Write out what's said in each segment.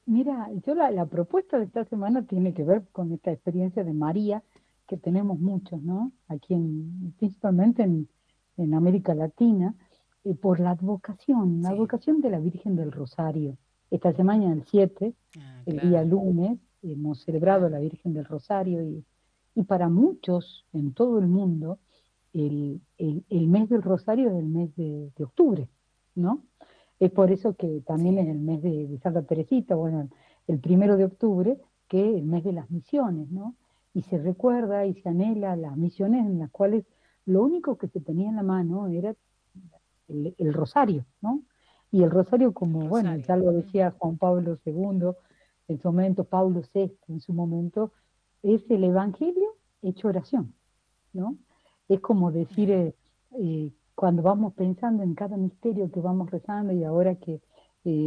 Mira, yo la propuesta de esta semana tiene que ver con esta experiencia de María que tenemos muchos, ¿no? Aquí principalmente en América Latina, por la Sí. advocación de la Virgen del Rosario. Esta semana, el 7, Ah, el día claro, lunes, hemos celebrado a la claro. Virgen del Rosario y para muchos en todo el mundo, el mes del Rosario es el mes de octubre, ¿no? Es por eso que también en Sí. el mes de Santa Teresita, bueno, el 1 de octubre, que es el mes de las misiones, ¿no? Y se recuerda y se anhela las misiones en las cuales lo único que se tenía en la mano era el rosario, ¿no? Y el rosario, El como, bueno, ya rosario. lo decía Ujú. Juan Pablo II en su momento, Pablo VI en su momento, es el Evangelio hecho oración, ¿no? Es como decir, Ah, cuando vamos pensando en cada misterio que vamos rezando y ahora que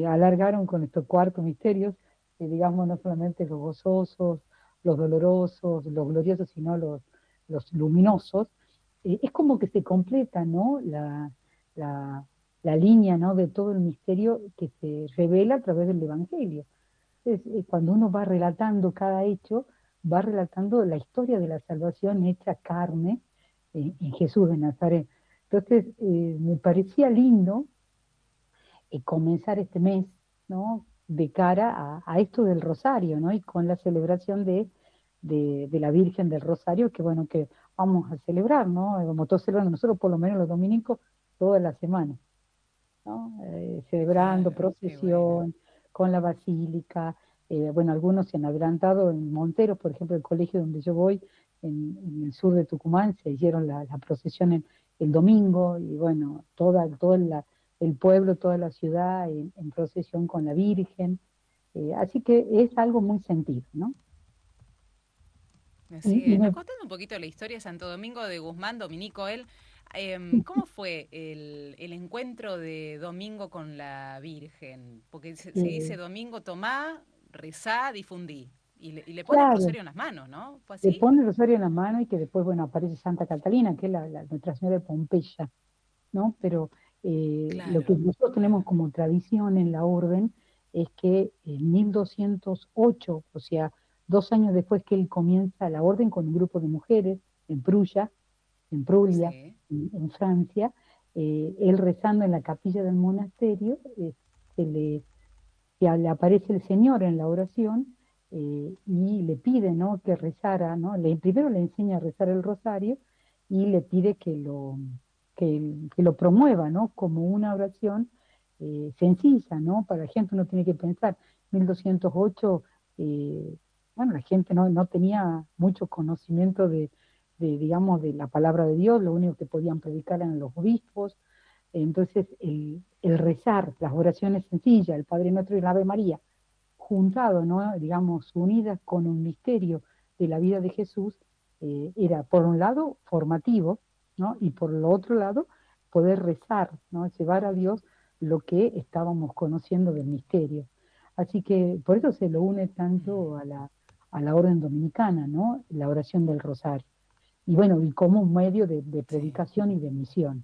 alargaron con estos cuatro misterios, digamos, no solamente los gozosos, los dolorosos, los gloriosos, sino los luminosos, es como que se completa, ¿no? La, la línea, ¿no? De todo el misterio que se revela a través del Evangelio. Cuando uno va relatando cada hecho, va relatando la historia de la salvación hecha carne en Jesús de Nazaret. Entonces, me parecía lindo comenzar este mes, ¿no? De cara a esto del Rosario, ¿no? Y con la celebración de la Virgen del Rosario, que bueno, que vamos a celebrar, ¿no? Como todos celebran nosotros, por lo menos los dominicos, toda la semana, ¿no? Celebrando claro, qué bueno. procesión con la basílica. Bueno, algunos se han adelantado en Monteros, por ejemplo, el colegio donde yo voy, en el sur de Tucumán, se hicieron la procesión el domingo y bueno, el pueblo, toda la ciudad en procesión con la Virgen. Así que es algo muy sentido, ¿no? Así Y es. me, Nos contando un poquito la historia de Santo Domingo de Guzmán, Dominico, él. ¿Cómo fue el encuentro de Domingo con la Virgen? Porque se dice eh, Domingo, tomá, rezá, difundí. Y le pone el claro, rosario en las manos, ¿no? ¿Fue le así? pone el rosario en la mano y que después, bueno, aparece Santa Catalina, que es Nuestra Señora de Pompeya, ¿no? Pero lo que Claro, nosotros tenemos claro. como tradición en la orden es que en 1208, o sea, 2 años después que él comienza la orden con un grupo de mujeres en Prusia, en Prulia, Sí. en Francia, él rezando en la capilla del monasterio, se le, le aparece el Señor en la oración y le pide, ¿no? Que rezara, ¿no? Primero le enseña a rezar el rosario y le pide que lo promueva, ¿no? Como una oración sencilla, ¿no? Para la gente uno tiene que pensar, 1208, bueno, la gente no tenía mucho conocimiento digamos, de la palabra de Dios, lo único que podían predicar eran los obispos, entonces el rezar, las oraciones sencillas, el Padre Nuestro y el Ave María, juntado, ¿no? Digamos, unidas con un misterio de la vida de Jesús, era por un lado formativo, ¿no? Y por el otro lado poder rezar, ¿no? Llevar a Dios lo que estábamos conociendo del misterio. Así que por eso se lo une tanto Mm, a la orden dominicana, ¿no? La oración del rosario. Y bueno, y como un medio de sí, predicación y de misión.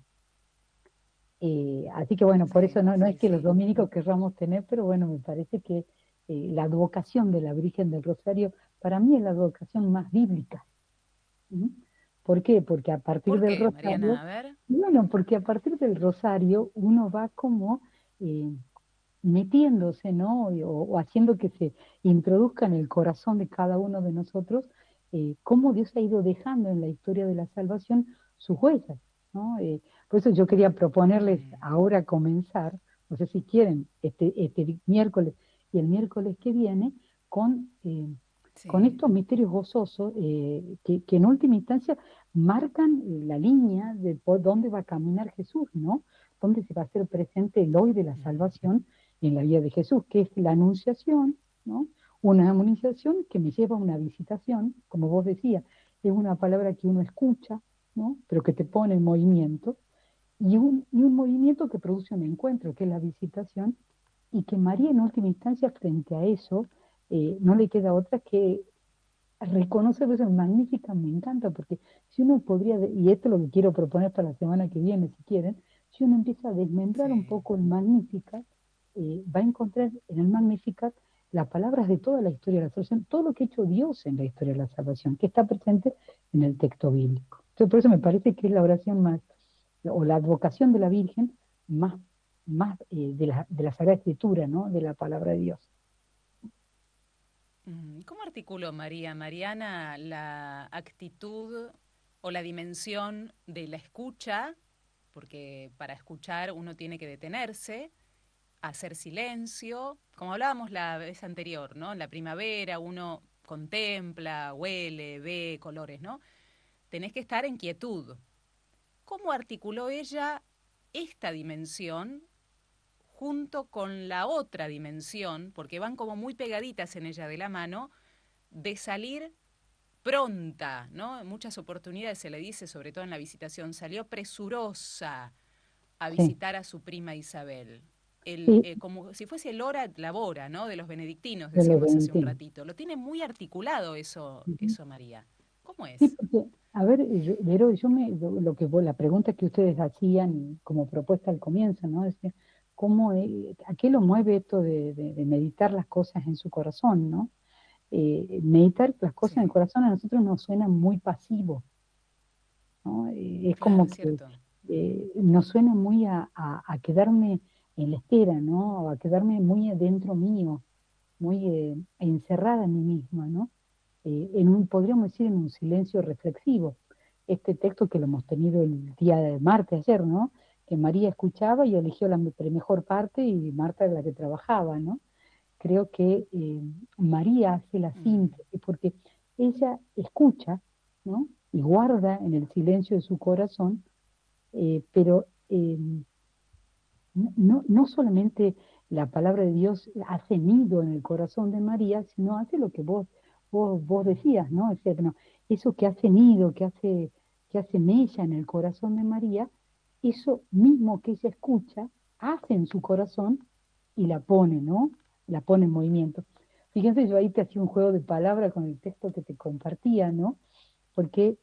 Así que bueno, por eso sí, no es sí, que los sí. dominicos querramos tener, pero bueno, me parece que la advocación de la Virgen del Rosario para mí es la advocación más bíblica. ¿Mm? ¿Por qué? Porque a partir ¿Por del qué, Rosario, Mariana? A ver. bueno, porque a partir del Rosario uno va como eh, metiéndose, ¿no? O haciendo que se introduzca en el corazón de cada uno de nosotros cómo Dios ha ido dejando en la historia de la salvación sus huellas, ¿no? Por eso yo quería proponerles Mm, ahora comenzar, no sé si quieren, este miércoles y el miércoles que viene, con sí. estos misterios gozosos que en última instancia marcan la línea de por dónde va a caminar Jesús, ¿no? Dónde se va a hacer presente el hoy de la Mm, salvación en la vida de Jesús, que es la anunciación, ¿no? Una anunciación que me lleva a una visitación, como vos decías, es una palabra que uno escucha, ¿no? Pero que te pone en movimiento, y un movimiento que produce un encuentro, que es la visitación, y que María en última instancia frente a eso no le queda otra que reconocer eso. Magnífica, me encanta, porque si uno podría, y esto es lo que quiero proponer para la semana que viene, si quieren, si uno empieza a desmembrar un sí. poco el Magnífica, va a encontrar en el Magnificat las palabras de toda la historia de la salvación, todo lo que ha hecho Dios en la historia de la salvación, que está presente en el texto bíblico. Entonces, por eso me parece que es la oración más, o la advocación de la Virgen más, de la Sagrada Escritura, ¿no? De la palabra de Dios. ¿Cómo articuló María Mariana la actitud o la dimensión de la escucha? Porque para escuchar uno tiene que detenerse, hacer silencio, como hablábamos la vez anterior, ¿no? En la primavera uno contempla, huele, ve colores, ¿no? Tenés que estar en quietud. ¿Cómo articuló ella esta dimensión junto con la otra dimensión, porque van como muy pegaditas en ella de la mano, de salir pronta, ¿no? En muchas oportunidades se le dice, sobre todo en la visitación, salió presurosa a Sí, visitar a su prima Isabel. sí, Como si fuese el hora labora, ¿no? De los benedictinos, de los decíamos hace un benedictinos. ratito. Lo tiene muy articulado eso, Ujú. eso María. ¿Cómo Sí, es? porque, a ver, Vero, lo que la pregunta que ustedes hacían como propuesta al comienzo, ¿no? Decía, ¿cómo, a qué lo mueve esto de meditar las cosas en su corazón, ¿no? Meditar las cosas en el Sí, corazón a nosotros nos suena muy pasivo, ¿no? Es claro, como es que cierto. nos suena muy a quedarme en la espera, ¿no? O a quedarme muy adentro mío, muy encerrada en mí misma, ¿no? Podríamos decir, en un silencio reflexivo. Este texto que lo hemos tenido el día de martes, ayer, ¿no? Que María escuchaba y eligió la mejor parte y Marta era la que trabajaba, ¿no? Creo que María hace la Mm, síntesis porque ella escucha, ¿no? Y guarda en el silencio de su corazón, pero no solamente la palabra de Dios hace nido en el corazón de María, sino hace lo que vos mm, decías, ¿no? Es decir, no, eso que hace nido, que hace mella en el corazón de María, eso mismo que ella escucha, hace en su corazón y la pone, ¿no? La pone en movimiento. Fíjense, yo ahí te hacía un juego de palabras con el texto que te compartía, ¿no? Porque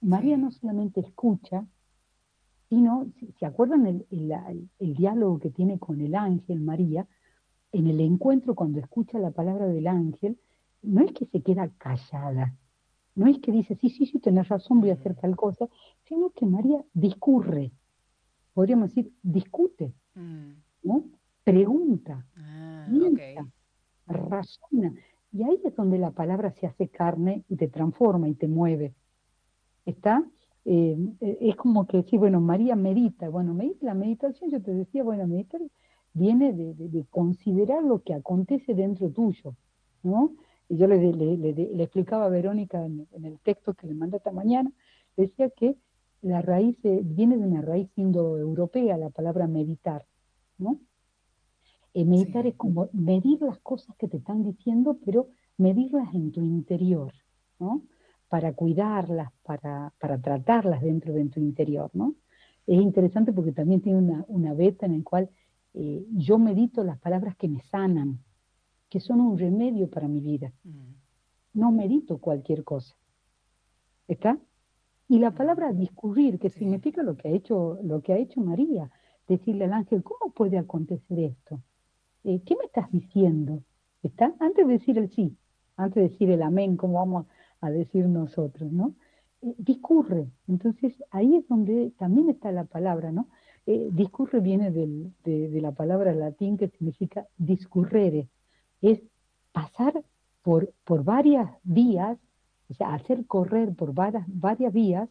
María no sí. solamente escucha, sino, si se acuerdan el diálogo que tiene con el ángel María, en el encuentro cuando escucha la palabra del ángel, no es que se queda callada, no es que dice, sí, sí, sí, tenés razón, voy a hacer Mm, tal cosa, sino que María discurre, podríamos decir, discute, mm. ¿no? Pregunta, Ah, ok. piensa, razona. Y ahí es donde la palabra se hace carne y te transforma y te mueve. ¿Está? Es como que sí, bueno, María medita. Bueno, la meditación, yo te decía, bueno, meditar viene de considerar lo que acontece dentro tuyo, ¿no? Y yo le explicaba a Verónica en el texto que le mandé esta mañana, decía que la raíz viene de una raíz indoeuropea, la palabra meditar, ¿no? Meditar es Sí. como medir las cosas que te están diciendo, pero medirlas en tu interior, ¿no? Para cuidarlas, para tratarlas dentro de tu interior, ¿no? Es interesante porque también tiene una beta en el cual yo medito las palabras que me sanan, que son un remedio para mi vida. Mm, No medito cualquier cosa, ¿está? Y la mm, palabra discurrir, que sí. significa lo que ha hecho María, decirle al ángel, ¿cómo puede acontecer esto? ¿Qué me estás diciendo? ¿Está? Antes de decir el sí, antes de decir el amén, como vamos a decir nosotros, ¿no? Discurre. Entonces, ahí es donde también está la palabra, ¿no? Discurre viene de la palabra latín que significa discurrere. Es pasar por varias vías, o sea, hacer correr por varias vías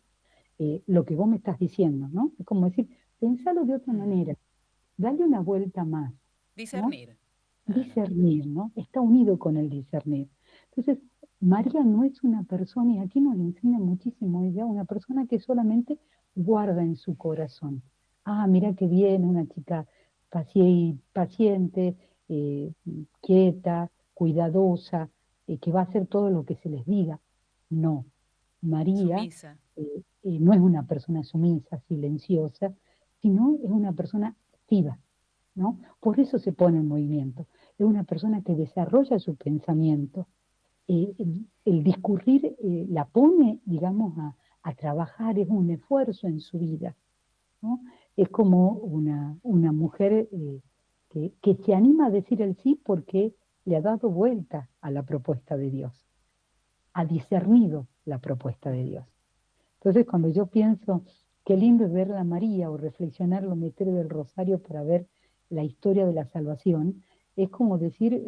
lo que vos me estás diciendo, ¿no? Es como decir, pensalo de otra Mm. manera, dale una vuelta más, ¿no? Discernir. Claro. Discernir, ¿no? Está unido con el discernir. Entonces, María no es una persona, y aquí nos enseña muchísimo ella, una persona que solamente guarda en su corazón. Ah, mira qué bien, una chica paciente, eh, quieta, cuidadosa, que va a hacer todo lo que se les diga. No, María Sumisa. no es una persona sumisa, silenciosa, sino es una persona activa, ¿no? Por eso se pone en movimiento. Es una persona que desarrolla su pensamiento. El discurrir la pone, digamos, a trabajar, es un esfuerzo en su vida, ¿no? Es como una mujer que se anima a decir el sí porque le ha dado vuelta a la propuesta de Dios, ha discernido la propuesta de Dios. Entonces, cuando yo pienso, qué lindo es ver a María o reflexionar lo misterio del rosario para ver la historia de la salvación, es como decir,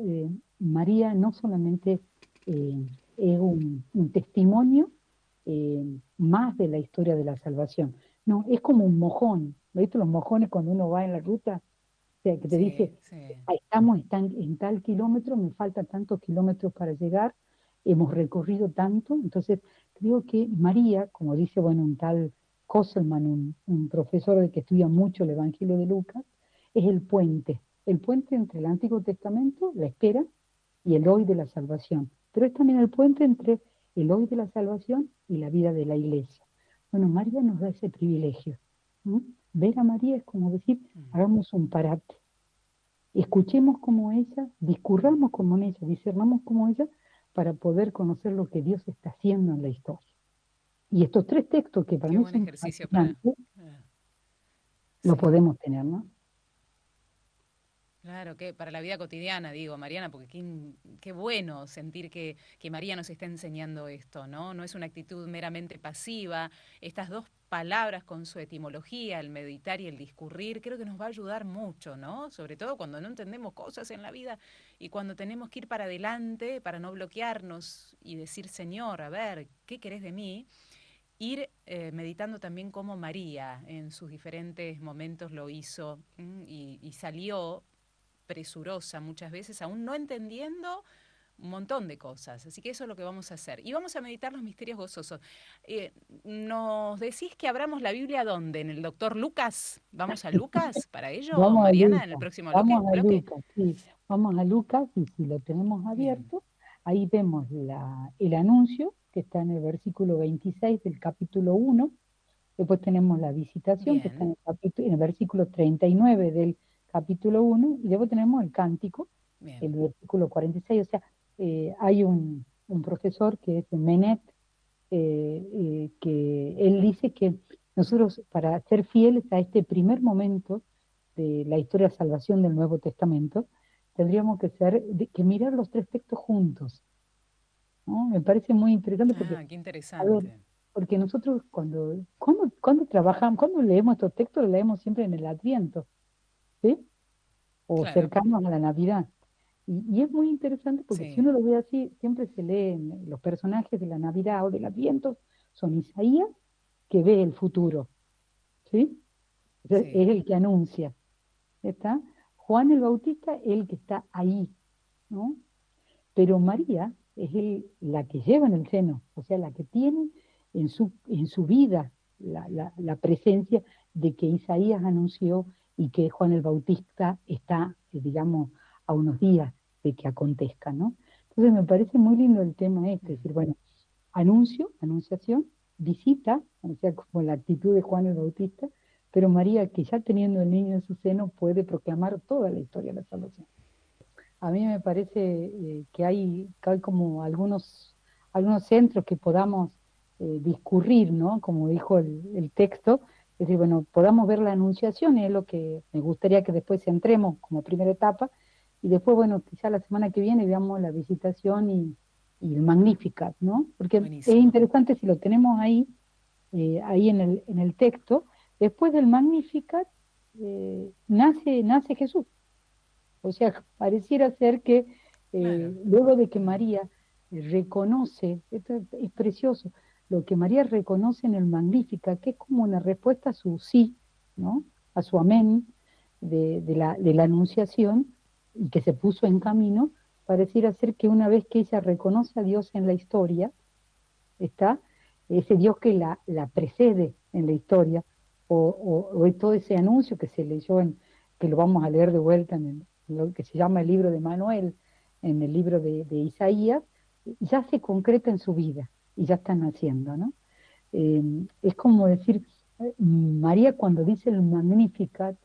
María no solamente es un testimonio más de la historia de la salvación, no, es como un mojón. ¿Viste los mojones cuando uno va en la ruta? O sea, que te Sí, dice, sí, estamos en tal kilómetro, me faltan tantos kilómetros para llegar, hemos recorrido tanto. Entonces, creo que María, como dice, bueno, un tal Kosselman, un profesor de que estudia mucho el Evangelio de Lucas, es el puente entre el Antiguo Testamento, la espera, y el hoy de la salvación. Pero es también el puente entre el hoy de la salvación y la vida de la iglesia. Bueno, María nos da ese privilegio. ¿No? Ver a María es como decir, hagamos un parate, escuchemos como ella, discurramos como ella, discernamos como ella, para poder conocer lo que Dios está haciendo en la historia. Y estos tres textos que para qué mí buen son ejercicio para... fascinantes, lo Sí. podemos tener, ¿no? Claro, que para la vida cotidiana, digo, Mariana, porque qué bueno sentir que María nos está enseñando esto, ¿no? No es una actitud meramente pasiva. Estas dos palabras con su etimología, el meditar y el discurrir, creo que nos va a ayudar mucho, ¿no? Sobre todo cuando no entendemos cosas en la vida y cuando tenemos que ir para adelante para no bloquearnos y decir, Señor, a ver, ¿qué querés de mí? Ir meditando también cómo María en sus diferentes momentos lo hizo y salió presurosa muchas veces, aún no entendiendo un montón de cosas. Así que eso es lo que vamos a hacer. Y vamos a meditar los misterios gozosos. ¿Nos decís que abramos la Biblia dónde? ¿En el doctor Lucas? ¿Vamos a Lucas para ello, Vamos a Mariana, en el Lucas, próximo vamos a bloque? Lucas, sí, vamos a Lucas y si lo tenemos Bien, abierto, ahí vemos el anuncio que está en el versículo 26 del capítulo 1. Después tenemos la visitación, que está bien, en el versículo 39 del capítulo 1, y luego tenemos el cántico, bien. el versículo 46. O sea, hay un profesor que es Menet, que él dice que nosotros, para ser fieles a este primer momento de la historia de salvación del Nuevo Testamento, tendríamos que mirar los tres textos juntos, ¿no? Me parece muy interesante porque, Ah, qué a ver, interesante. porque nosotros cuando trabajamos, cuando leemos estos textos, los leemos siempre en el Adviento, ¿sí? O Claro, cercanos a la Navidad. Y es muy interesante porque si sí, uno lo ve así, siempre se leen los personajes de la Navidad o del Adviento, son Isaías, que ve el futuro, ¿sí? sí, Es el que anuncia, ¿está? Juan el Bautista, el que está ahí, ¿no? Pero María es la que lleva en el seno, o sea, la que tiene en su vida la presencia de que Isaías anunció y que Juan el Bautista está, digamos, a unos días de que acontezca, ¿no? Entonces me parece muy lindo el tema este, es decir, bueno, anunciación, visita, o sea, como la actitud de Juan el Bautista, pero María, que ya teniendo el niño en su seno, puede proclamar toda la historia de la salvación. A mí me parece que hay como algunos centros que podamos discurrir, ¿no? Como dijo el texto, es decir, bueno, podamos ver la anunciación, es lo que me gustaría que después entremos como primera etapa, y después, bueno, quizá la semana que viene veamos la visitación y el Magnificat, ¿no? Porque es buenísimo. interesante si lo tenemos ahí en el texto, después del Magnificat nace Jesús. O sea, pareciera ser que Claro. luego de que María reconoce, esto es precioso, lo que María reconoce en el Magnífica, que es como una respuesta a su sí, ¿no? A su amén de la Anunciación, y que se puso en camino, pareciera ser que una vez que ella reconoce a Dios en la historia, está ese Dios que la precede en la historia, o todo ese anuncio que se leyó, que lo vamos a leer de vuelta en lo que se llama el libro de Manuel, en el libro de Isaías, ya se concreta en su vida y ya están haciendo, ¿no? Es como decir, María cuando dice el Magnificat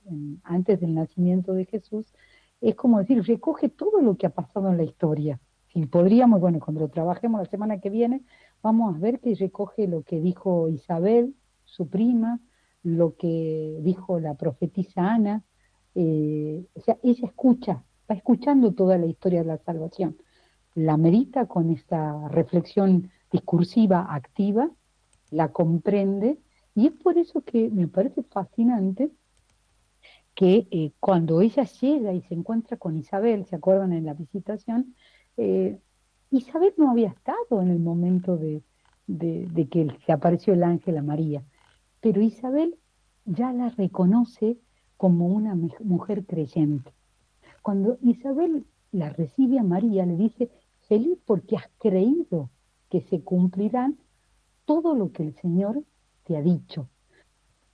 antes del nacimiento de Jesús, es como decir, recoge todo lo que ha pasado en la historia. Si podríamos, bueno, cuando lo trabajemos la semana que viene, vamos a ver que recoge lo que dijo Isabel, su prima, lo que dijo la profetisa Ana, O sea, ella escucha, va escuchando toda la historia de la salvación, la medita con esta reflexión discursiva activa, la comprende, y es por eso que me parece fascinante que cuando ella llega y se encuentra con Isabel, ¿se acuerdan en la visitación? Eh, Isabel no había estado en el momento de que se apareció el ángel a María, pero Isabel ya la reconoce como una mujer creyente. Cuando Isabel la recibe a María, le dice, feliz porque has creído que se cumplirán todo lo que el Señor te ha dicho.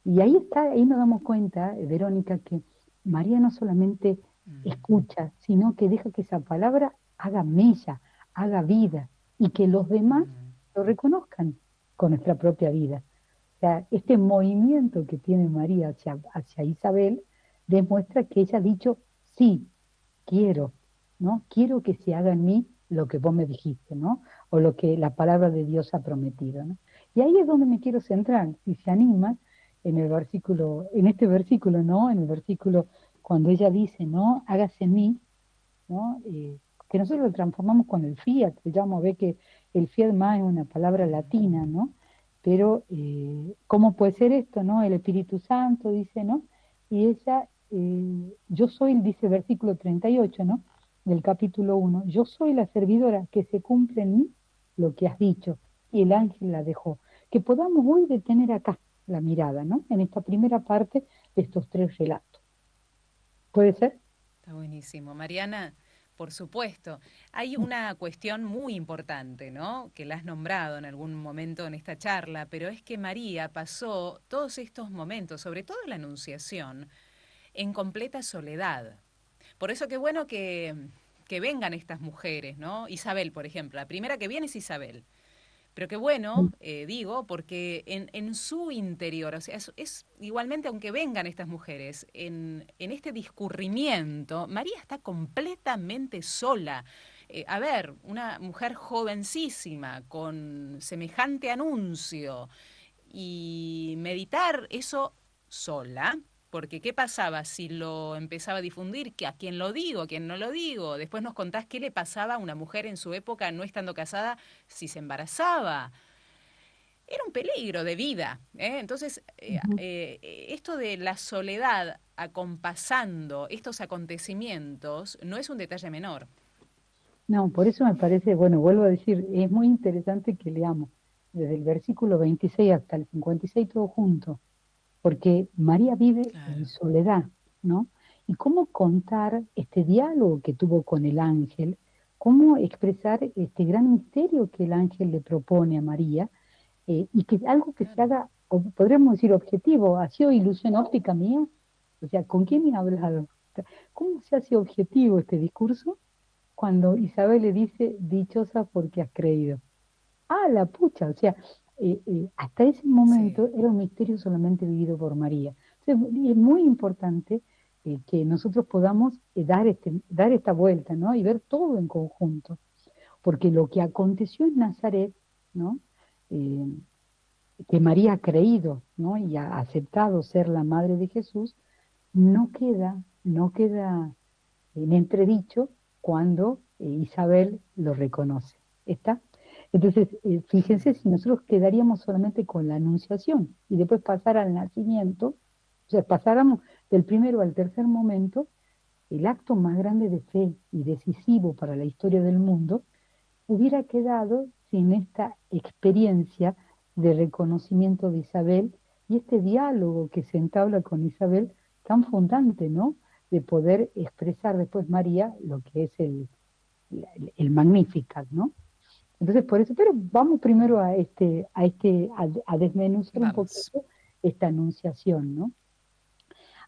Y ahí está, ahí nos damos cuenta, Verónica, que María no solamente Mm, escucha, sino que deja que esa palabra haga mella, haga vida, y que los demás mm, lo reconozcan con nuestra propia vida. O sea, este movimiento que tiene María hacia Isabel demuestra que ella ha dicho, sí, quiero, ¿no? Quiero que se haga en mí lo que vos me dijiste, ¿no? O lo que la palabra de Dios ha prometido, ¿no? Y ahí es donde me quiero centrar, si se animan, en el versículo, en este versículo, ¿no? En el versículo cuando ella dice, ¿no? Hágase en mí, ¿no? Que nosotros lo transformamos con el fiat, digamos, ve que el fiat más es una palabra latina, ¿no? Pero, ¿cómo puede ser esto, no? El Espíritu Santo dice, ¿no? Y ella, yo soy, dice el versículo 38, ¿no? Del capítulo 1, yo soy la servidora que se cumple en mí lo que has dicho. Y el ángel la dejó. Que podamos hoy detener acá la mirada, ¿no? En esta primera parte de estos tres relatos. ¿Puede ser? está buenísimo. Mariana, por supuesto. Hay una cuestión muy importante, ¿no? Que la has nombrado en algún momento en esta charla, pero es que María pasó todos estos momentos, sobre todo la Anunciación, en completa soledad. Por eso qué bueno que vengan estas mujeres, ¿no? Isabel, por ejemplo, la primera que viene es Isabel. Pero qué bueno, digo, porque en su interior, o sea, es igualmente, aunque vengan estas mujeres, en este discurrimiento, María está completamente sola. A ver, una mujer jovencísima, con semejante anuncio, y meditar eso sola, porque ¿qué pasaba si lo empezaba a difundir? ¿Que a quién lo digo? ¿A quién no lo digo? Después nos contás qué le pasaba a una mujer en su época no estando casada si se embarazaba. Era un peligro de vida, ¿eh? Entonces, Ujú. esto de la soledad acompasando estos acontecimientos no es un detalle menor. No, por eso me parece, bueno, vuelvo a decir, es muy interesante que leamos desde el versículo 26 hasta el 56 todo junto, porque María vive en Claro. soledad, ¿no? Y cómo contar este diálogo que tuvo con el ángel, cómo expresar este gran misterio que el ángel le propone a María, y que algo que se Claro. haga, podríamos decir, objetivo, ¿ha sido ilusión óptica mía? O sea, ¿con quién he hablado? ¿Cómo se hace objetivo este discurso? Cuando Isabel le dice, dichosa porque has creído. Ah, la pucha, o sea, hasta ese Sí. momento era un misterio solamente vivido por María. Entonces, y es muy importante que nosotros podamos dar esta vuelta, ¿no? Y ver todo en conjunto, porque lo que aconteció en Nazaret, ¿no? Eh, que María ha creído, ¿no? Y ha aceptado ser la madre de Jesús, no queda en entredicho cuando Isabel lo reconoce. ¿Está? Entonces, fíjense si nosotros quedaríamos solamente con la anunciación y después pasar al nacimiento, o sea, pasáramos del primero al tercer momento, el acto más grande de fe y decisivo para la historia del mundo hubiera quedado sin esta experiencia de reconocimiento de Isabel y este diálogo que se entabla con Isabel tan fundante, ¿no? De poder expresar después María lo que es el Magnificat, ¿no? Entonces, por eso, pero vamos primero Mm. a desmenuzar un Vamos. poquito esta anunciación, ¿no?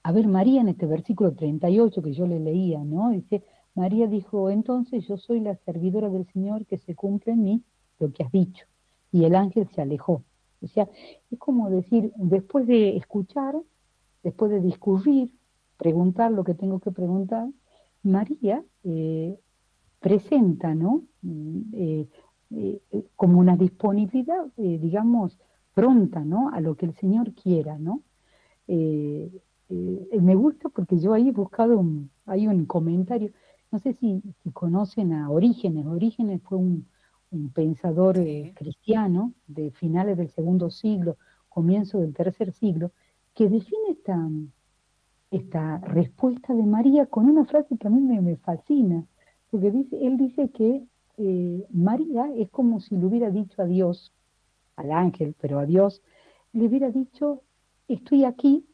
A ver, María en este versículo 38 que yo le leía, ¿no? Dice, María dijo, entonces yo soy la servidora del Señor, que se cumple en mí lo que has dicho. Y el ángel se alejó. O sea, es como decir, después de escuchar, después de discurrir, preguntar lo que tengo que preguntar, María presenta, ¿no? Como una disponibilidad, digamos, pronta, ¿no? A lo que el Señor quiera, ¿no? Me gusta porque yo ahí he buscado hay un comentario, no sé si conocen a Orígenes. Orígenes fue un pensador Sí. cristiano de finales del segundo siglo, comienzo del tercer siglo, que define esta respuesta de María con una frase que a mí me fascina, porque él dice que María es como si le hubiera dicho a Dios, al ángel, pero a Dios, le hubiera dicho, estoy aquí,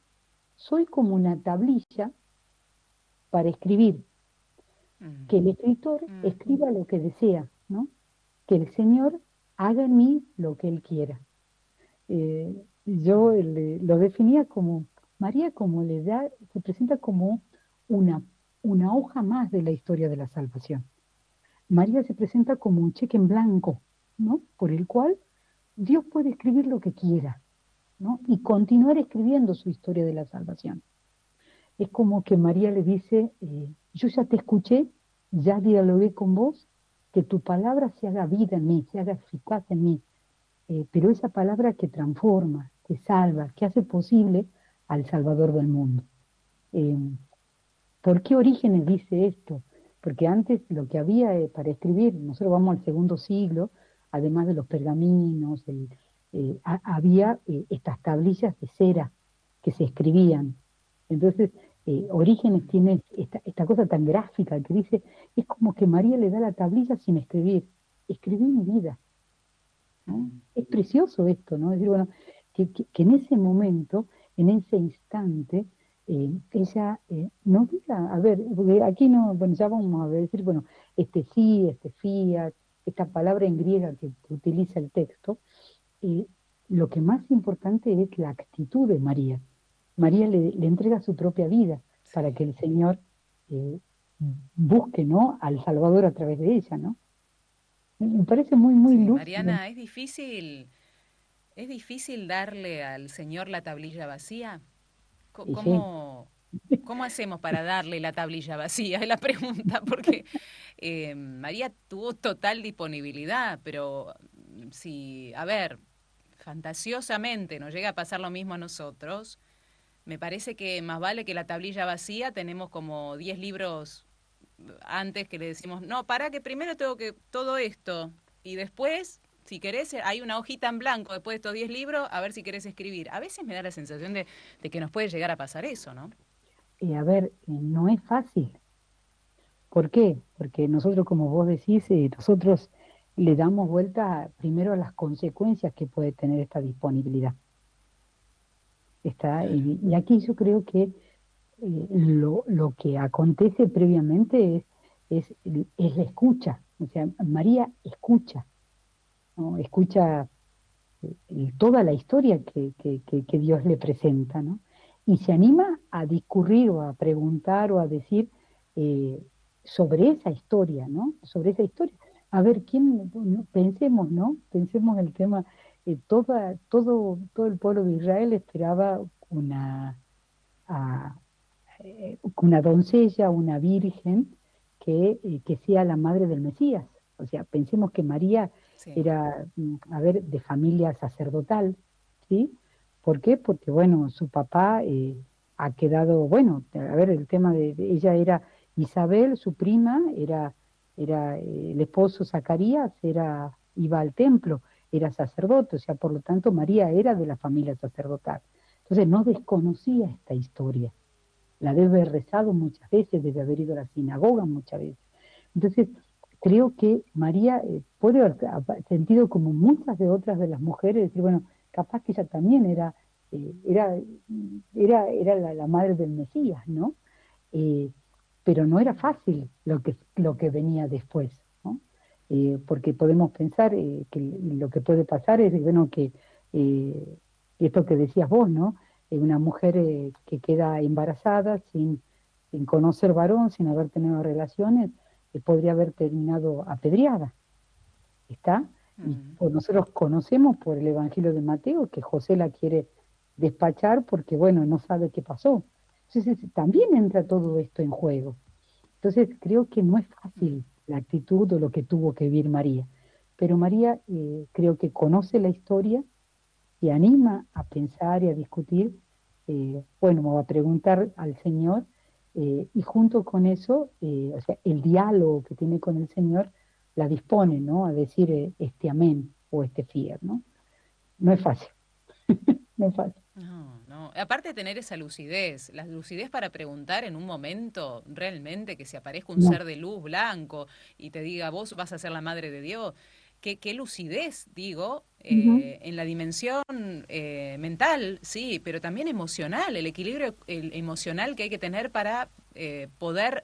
soy como una tablilla para escribir, Mm, que el escritor mm, escriba lo que desea, ¿no? Que el Señor haga en mí lo que Él quiera. Yo mm, lo definía como, María como le da, se presenta como una, una hoja más de la historia de la salvación. María se presenta como un cheque en blanco, ¿no? Por el cual Dios puede escribir lo que quiera, ¿no? Y continuar escribiendo su historia de la salvación. Es como que María le dice, yo ya te escuché, ya dialogué con vos, que tu palabra se haga vida en mí, se haga eficaz en mí, pero esa palabra que transforma, que salva, que hace posible al Salvador del mundo. Eh, ¿Por qué Orígenes dice esto? Porque antes lo que había para escribir, nosotros vamos al segundo siglo, además de los pergaminos, había estas tablillas de cera que se escribían. Entonces, Orígenes mm, tiene esta cosa tan gráfica que dice, es como que María le da la tablilla sin escribir, escribí mi vida, ¿no? mm. Es precioso esto, ¿no? Es decir, bueno, que en ese momento, en ese instante, ella no diga, a ver, porque aquí no, bueno, ya vamos a decir, bueno, este sí, este fiat, esta palabra en griega que utiliza el texto, eh, lo que más importante es la actitud de María. María le entrega su propia vida para que Sí. el Señor eh, busque, ¿no?, al Salvador a través de ella, ¿no? Me parece muy, muy Sí, lúcido. Mariana, es difícil darle al Señor la tablilla vacía. Y sí, ¿Cómo, cómo hacemos para darle la tablilla vacía? Es la pregunta, porque María tuvo total disponibilidad, pero si, a ver, fantasiosamente nos llega a pasar lo mismo a nosotros, me parece que más vale que la tablilla vacía, tenemos como 10 libros antes que le decimos, no, para que primero tengo que todo esto y después, si querés, hay una hojita en blanco después de estos 10 libros, a ver si querés escribir. A veces me da la sensación de que nos puede llegar a pasar eso, ¿no? a ver, no es fácil. ¿Por qué? Porque nosotros, como vos decís, nosotros le damos vuelta primero a las consecuencias que puede tener esta disponibilidad. Claro. Y aquí yo creo que lo que acontece previamente es la escucha. O sea, María escucha, ¿no? Escucha toda la historia que Dios le presenta, ¿no? Y se anima a discurrir o a preguntar o a decir eh, sobre esa historia, ¿no? Sobre esa historia. A ver, no, pensemos, ¿no? Pensemos el tema, todo el pueblo de Israel esperaba a- una doncella, una virgen, que sea la madre del Mesías. O sea, pensemos que María Sí. era, a ver, de familia sacerdotal, ¿sí? ¿Por qué? Porque, bueno, su papá ha quedado, bueno, a ver, el tema de ella era Isabel, su prima, el esposo Zacarías, iba al templo, era sacerdote, o sea, por lo tanto, María era de la familia sacerdotal. Entonces, no desconocía esta historia, la debe haber rezado muchas veces, debe haber ido a la sinagoga muchas veces. Entonces, creo que María puede haber sentido como muchas de otras de las mujeres, decir, bueno, capaz que ella también eh, era, era la madre del Mesías, ¿no? Eh, pero no era fácil lo que venía después, ¿no? Porque podemos pensar que lo que puede pasar es, bueno, que eh, esto que decías vos, ¿no? Una mujer que queda embarazada sin conocer varón, sin haber tenido relaciones, podría haber terminado apedreada, ¿está? Y Mm, nosotros conocemos por el Evangelio de Mateo que José la quiere despachar porque, bueno, no sabe qué pasó. Entonces, también entra todo esto en juego. Entonces, creo que no es mm, fácil la actitud o lo que tuvo que vivir María, pero María creo que conoce la historia y anima a pensar y a discutir bueno, me va a preguntar al Señor, y junto con eso, o sea, el diálogo que tiene con el Señor la dispone, ¿no? A decir este amén o este fiat, ¿no? No es fácil, no es fácil. No, no. Aparte de tener esa lucidez, la lucidez para preguntar en un momento realmente que se aparezca un No. ser de luz blanco y te diga, vos vas a ser la madre de Dios. Qué lucidez, digo, Ujú. en la dimensión mental, sí, pero también emocional, el equilibrio emocional que hay que tener para poder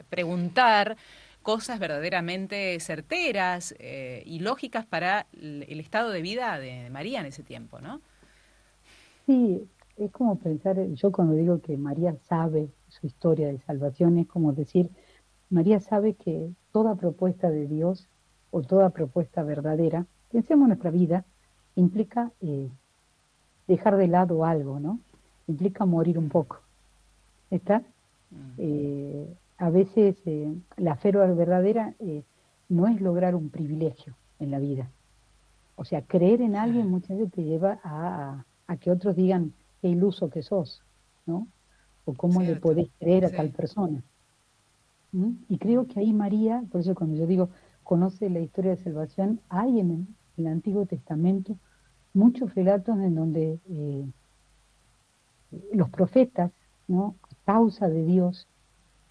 preguntar cosas verdaderamente certeras y lógicas para el estado de vida de María en ese tiempo, ¿no? Sí, es como pensar, yo cuando digo que María sabe su historia de salvación, es como decir, María sabe que toda propuesta de Dios o toda propuesta verdadera, pensemos en nuestra vida, implica dejar de lado algo, ¿no? Implica morir un poco, ¿está? Mm. A veces la fe verdadera no es lograr un privilegio en la vida. O sea, creer en Sí, alguien muchas veces te lleva a que otros digan qué iluso que sos, ¿no? O cómo le cierto, podés creer a tal sí. persona. ¿M? Y creo Mm. que ahí María, por eso cuando yo digo conoce la historia de salvación, hay en el Antiguo Testamento muchos relatos en donde los profetas, ¿no? A causa de Dios,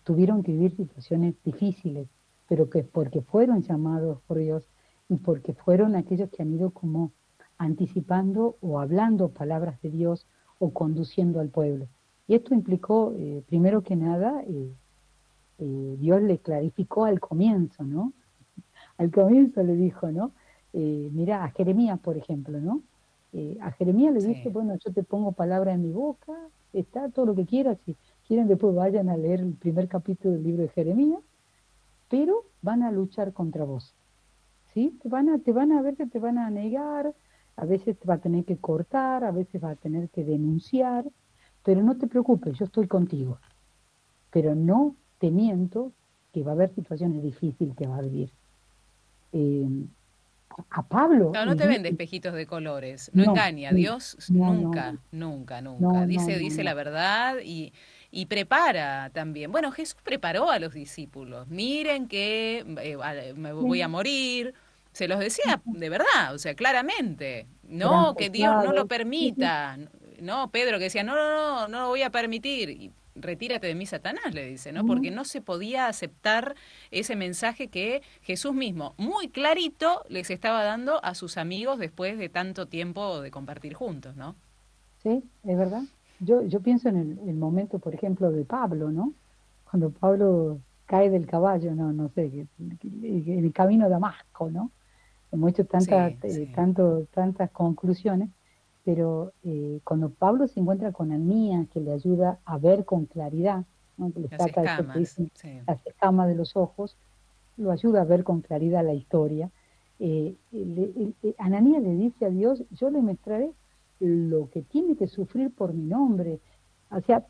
tuvieron que vivir situaciones difíciles, pero que porque fueron llamados por Dios y porque fueron aquellos que han ido como anticipando o hablando palabras de Dios o conduciendo al pueblo. Y esto implicó, primero que nada, Dios le clarificó al comienzo, ¿no? Al comienzo le dijo, ¿no? Mira, a Jeremías, por ejemplo, ¿no? A Jeremías le dice, Sí. bueno, yo te pongo palabra en mi boca, está todo lo que quieras, si quieren después vayan a leer el primer capítulo del libro de Jeremías, pero van a luchar contra vos, ¿sí? Te van a ver que te van a negar, a veces te va a tener que cortar, a veces va a tener que denunciar, pero no te preocupes, yo estoy contigo, pero no te miento que va a haber situaciones difíciles que va a vivir. Eh, a Pablo, No, no él te vende dice, espejitos de colores, no no, engaña. no, Dios no, no, nunca, nunca, nunca. no, no, Dice, no, dice la no, verdad y prepara también. Bueno, Jesús preparó a los discípulos. Miren que me voy a sí, morir. Se los decía de verdad, o sea, claramente. serán No, que Dios no lo juzgados, sí, sí, permita. No, Pedro que decía, no, no, no, no lo voy a permitir. Y retírate de mí, Satanás, le dice, ¿no? ujú, Porque no se podía aceptar ese mensaje que Jesús mismo, muy clarito, les estaba dando a sus amigos después de tanto tiempo de compartir juntos, ¿no? sí, es verdad. Yo pienso en el momento, por ejemplo, de Pablo, ¿no? Cuando Pablo cae del caballo, no sé, en el camino a Damasco, ¿no? Hemos hecho Sí, sí. tantas conclusiones, pero cuando Pablo se encuentra con Anías, que le ayuda a ver con claridad, ¿no? Que le Las saca esto que escamas, dicen sí. las escamas de los ojos, lo ayuda a ver con claridad la historia. Ananías le dice a Dios, yo le mostraré lo que tiene que sufrir por mi nombre. O sea,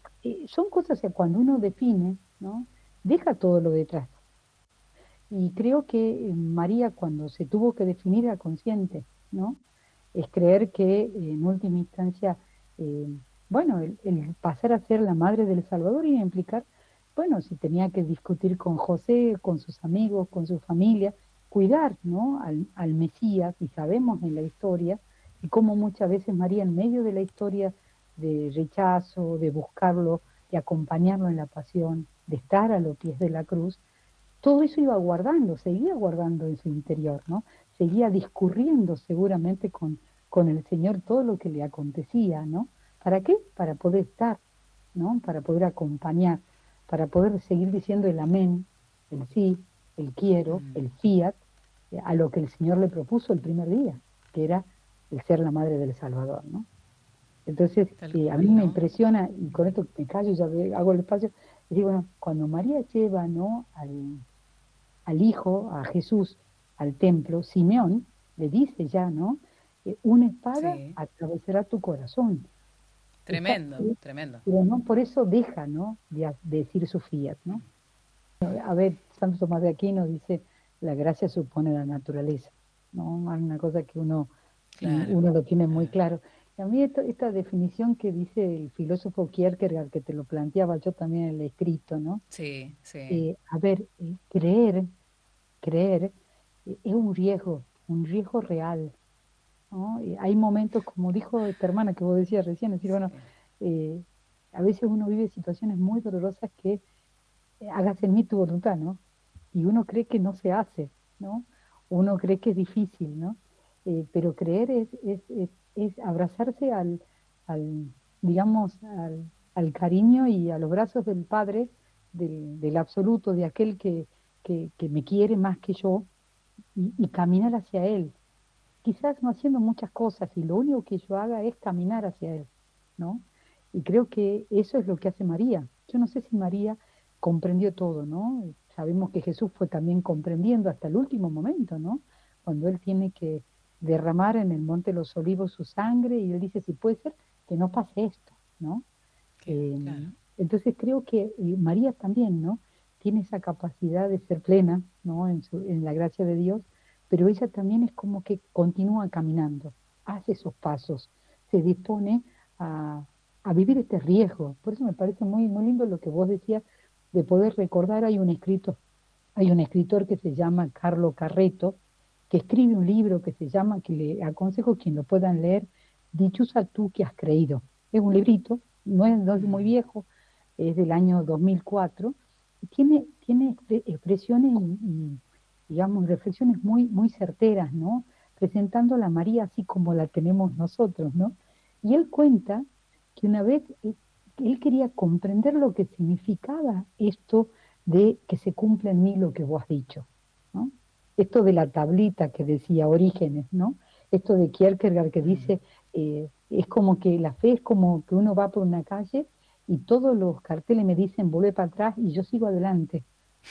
son cosas que cuando uno define, ¿no? Deja todo lo detrás. Y creo que María, cuando se tuvo que definir, era consciente, ¿no? Es creer que en última instancia, eh, bueno, el pasar a ser la madre del Salvador iba a implicar, bueno, si tenía que discutir con José, con sus amigos, con su familia, cuidar, ¿no? Al Mesías, y sabemos en la historia, y cómo muchas veces María, en medio de la historia de rechazo, de buscarlo, de acompañarlo en la pasión, de estar a los pies de la cruz, todo eso iba guardando, seguía guardando en su interior, ¿no? Seguía discurriendo seguramente con el Señor todo lo que le acontecía, ¿no? ¿Para qué? Para poder estar, ¿no? Para poder acompañar, para poder seguir diciendo el amén, el sí, el quiero, Mm, el fiat, a lo que el Señor le propuso el primer día, que era el ser la madre del Salvador, ¿no? Entonces, tal a mí cual, me ¿no? impresiona, y con Mm. esto me callo, ya hago el espacio, y digo, bueno, cuando María lleva, ¿no? al Hijo, a Jesús, al templo, Simeón le dice ya, ¿no? Una espada Sí, atravesará tu corazón. Está, tremendo, tremendo. pero no por eso deja, ¿no? De decir su fiat, ¿no? A ver, Santo Tomás de Aquino dice, la gracia supone la naturaleza, ¿no? Hay una cosa que uno, Claro, uno lo tiene muy claro. claro. A mí esta definición que dice el filósofo Kierkegaard, que te lo planteaba yo también en el escrito, ¿no? Sí, sí. A ver, creer es un riesgo real, ¿no? Hay momentos, como dijo esta hermana que vos decías recién, es decir, bueno, Sí. eh, a veces uno vive situaciones muy dolorosas que hágase en mí tu voluntad, ¿no? Y uno cree que no se hace, ¿no? Uno cree que es difícil, ¿no? Pero creer es abrazarse al, digamos, al cariño y a los brazos del Padre, del absoluto, de aquel que me quiere más que yo, y caminar hacia Él. Quizás no haciendo muchas cosas, y lo único que yo haga es caminar hacia Él, ¿no? Y creo que eso es lo que hace María. Yo no sé si María comprendió todo, ¿no? Sabemos que Jesús fue también comprendiendo hasta el último momento, ¿no? Cuando Él tiene que derramar en el Monte de los Olivos su sangre y Él dice, si puede ser, que no pase esto, ¿no? Eh, Claro. entonces creo que María también, ¿no? Tiene esa capacidad de ser plena, ¿no? En la gracia de Dios, pero ella también es como que continúa caminando, hace esos pasos, se dispone a, a vivir este riesgo. Por eso me parece muy, muy lindo lo que vos decías de poder recordar. Hay un escritor que se llama Carlo Carreto, que escribe un libro que se llama, que le aconsejo quien lo puedan leer, Dichosa tú que has creído. Es un librito, no es muy Mm, viejo, es del año 2004, y tiene expresiones y, digamos, reflexiones muy, muy certeras, ¿no? Presentando a la María así como la tenemos nosotros, ¿no? Y él cuenta que una vez él quería comprender lo que significaba esto de que se cumpla en mí lo que vos has dicho, ¿no? Esto de la tablita que decía Orígenes, ¿no? Esto de Kierkegaard que mm. dice, es como que la fe es como que uno va por una calle y todos los carteles me dicen volver para atrás y yo sigo adelante,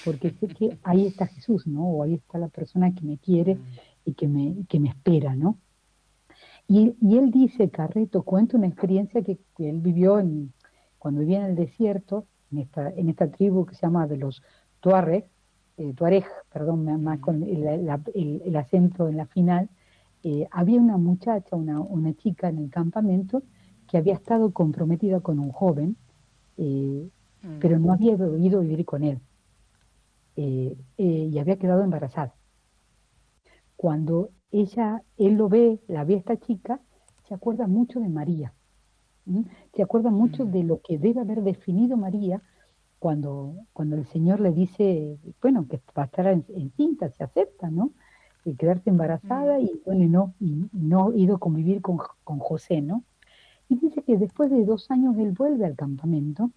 porque sé que ahí está Jesús, ¿no? O ahí está la persona que me quiere Mm, y que me espera, ¿no? Y él dice, Carreto, cuenta una experiencia que él vivió cuando vivía en el desierto, en esta tribu que se llama de los Tuareg, Tuareg, perdón, más mm, con el acento en la final. Había una muchacha, una chica en el campamento que había estado comprometida con un joven, eh, mm. pero no había ido a vivir con él, y había quedado embarazada. Cuando él lo ve, la ve a esta chica, se acuerda mucho de María. ¿M? Se acuerda mucho Mm, de lo que debe haber definido María cuando el Señor le dice, bueno, que va a estar encinta, se acepta, ¿no? Y quedarse mm, embarazada y, bueno, y no ido a convivir con José, ¿no? Y dice que después de 2 años él vuelve al campamento,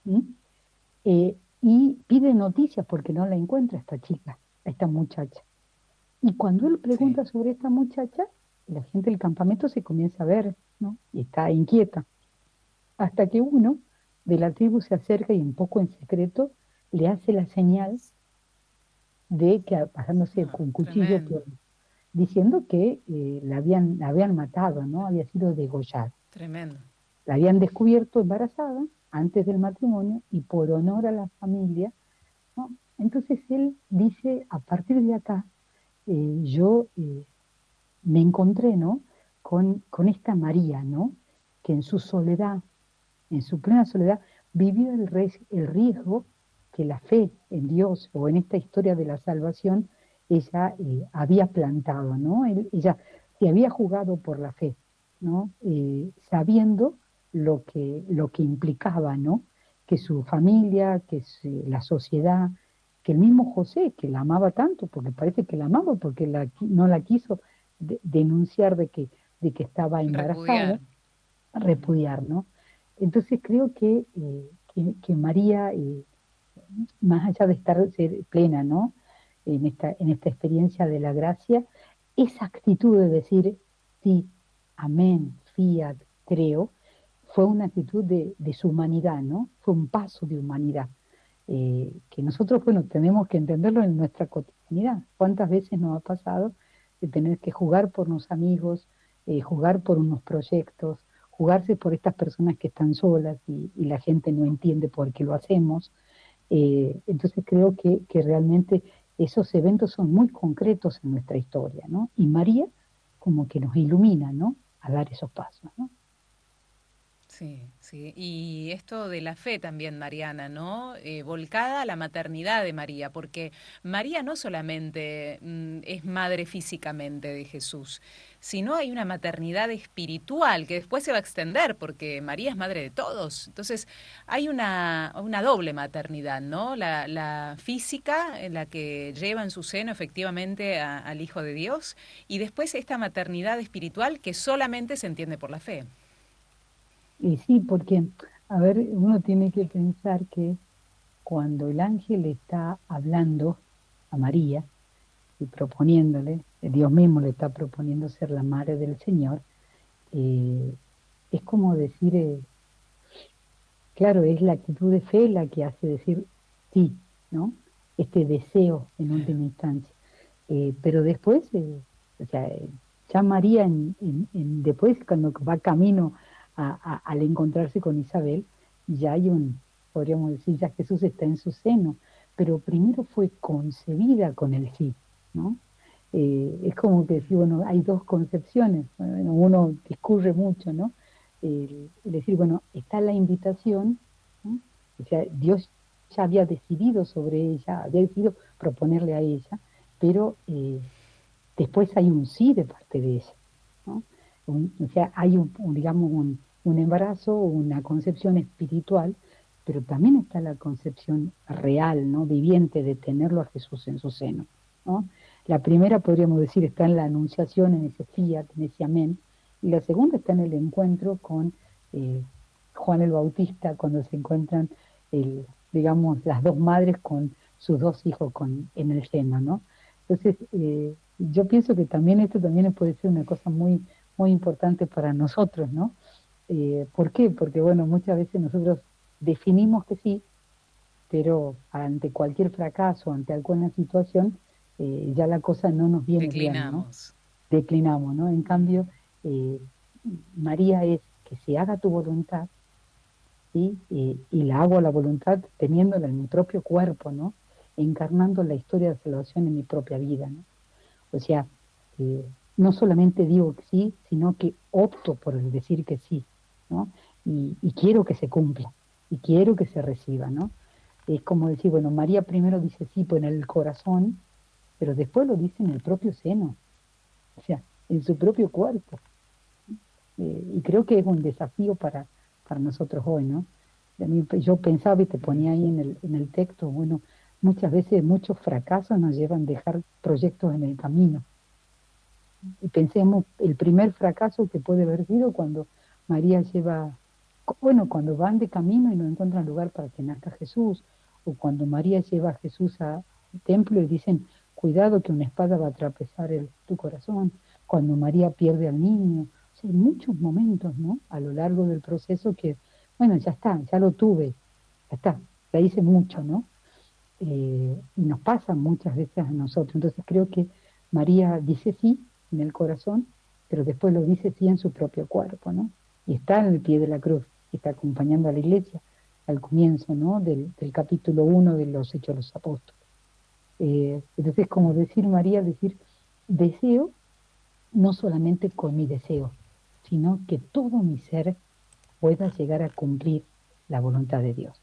¿m? Y pide noticias porque no la encuentra esta chica, esta muchacha. Y cuando él sí. pregunta sobre esta muchacha, la gente del campamento se comienza a ver, ¿no? Y está inquieta. Hasta que uno de la tribu se acerca y un poco en secreto le hace la señal de que pasándose No, con un cuchillo, tremendo, diciendo que la habían matado, ¿no? Había sido degollada. tremendo. La habían descubierto embarazada antes del matrimonio y por honor a la familia, ¿no? Entonces él dice, a partir de acá, yo me encontré, ¿no? Con esta María, ¿no? Que en su soledad, en su plena soledad, vivió el riesgo que la fe en Dios o en esta historia de la salvación ella había plantado, ¿no? Ella se había jugado por la fe, ¿no? Sabiendo lo que implicaba, ¿no? Que su familia, la sociedad, que el mismo José, que la amaba tanto, porque parece que la amaba, porque no la quiso denunciar de que estaba embarazada, Repudiar. Mm, repudiar, ¿no? Entonces creo que María, más allá de ser plena, ¿no? En esta experiencia de la gracia, esa actitud de decir, sí, amén, fiat, creo, fue una actitud de su humanidad, ¿no? Fue un paso de humanidad, que nosotros, bueno, tenemos que entenderlo en nuestra cotidianidad. ¿Cuántas veces nos ha pasado de tener que jugar por unos amigos, jugar por unos proyectos, jugarse por estas personas que están solas y la gente no entiende por qué lo hacemos? Entonces creo que realmente esos eventos son muy concretos en nuestra historia, ¿no? Y María como que nos ilumina, ¿no? a dar esos pasos, ¿no? Sí, sí. Y esto de la fe también, Mariana, ¿no? Volcada a la maternidad de María, porque María no solamente es madre físicamente de Jesús, sino hay una maternidad espiritual que después se va a extender, porque María es madre de todos. Entonces, hay una doble maternidad, ¿no? La física, en la que lleva en su seno efectivamente al Hijo de Dios, y después esta maternidad espiritual que solamente se entiende por la fe. Y sí, porque, a ver, uno tiene que pensar que cuando el ángel está hablando a María y proponiéndole, Dios mismo le está proponiendo ser la madre del Señor, eh, es como decir, claro, es la actitud de fe la que hace decir sí, ¿no? Este deseo en Claro. última instancia. Pero después, o sea, ya María después cuando va camino al encontrarse con Isabel, ya hay podríamos decir, ya Jesús está en su seno, pero primero fue concebida con el sí, ¿no? Es como que decir, bueno, hay dos concepciones, bueno, uno discurre mucho, ¿no? El decir, bueno, está la invitación, ¿no? O sea, Dios ya había decidido sobre ella, había decidido proponerle a ella, pero después hay un sí de parte de ella, ¿no? O sea, hay digamos, un embarazo, una concepción espiritual, pero también está la concepción real, ¿no? Viviente de tenerlo a Jesús en su seno, ¿no? La primera, podríamos decir, está en la anunciación, en ese fiat, en ese amén, y la segunda está en el encuentro con eh, Juan el Bautista, cuando se encuentran, digamos, las dos madres con sus dos hijos en el seno, ¿no? Entonces, yo pienso que también esto también puede ser una cosa muy, muy importante para nosotros, ¿no? ¿Por qué? Porque, bueno, muchas veces nosotros definimos que sí, pero ante cualquier fracaso, ante alguna situación, ya la cosa no nos viene bien, ¿no? Declinamos. Declinamos, ¿no? En cambio, eh, María es que se haga tu voluntad, ¿sí? Y la hago a la voluntad teniéndola en mi propio cuerpo, ¿no? Encarnando la historia de salvación en mi propia vida, ¿no? O sea, no solamente digo que sí, sino que opto por decir que sí, ¿no? Y quiero que se cumpla, y quiero que se reciba, ¿no? Es como decir, bueno, María primero dice sí, pues en el corazón, pero después lo dice en el propio seno, o sea, en su propio cuerpo. Y creo que es un desafío para nosotros hoy, ¿no? Yo pensaba y te Mm. ponía ahí en el texto, bueno, muchas veces muchos fracasos nos llevan a dejar proyectos en el camino. Y pensemos el primer fracaso que puede haber sido cuando María lleva, bueno, cuando van de camino y no encuentran lugar para que nazca Jesús, o cuando María lleva a Jesús al templo y dicen, cuidado que una espada va a atravesar tu corazón, cuando María pierde al niño. O sea, hay muchos momentos, ¿no? A lo largo del proceso que, bueno, ya está, ya lo tuve, ya está, ya hice mucho, ¿no? Y nos pasa muchas veces a nosotros. Entonces creo que María dice sí en el corazón, pero después lo dice sí en su propio cuerpo, ¿no? Y está en el pie de la cruz, y está acompañando a la iglesia al comienzo, ¿no? Del capítulo 1 de los Hechos de los Apóstoles. Entonces, como decir María, decir, deseo no solamente con mi deseo, sino que todo mi ser pueda llegar a cumplir la voluntad de Dios.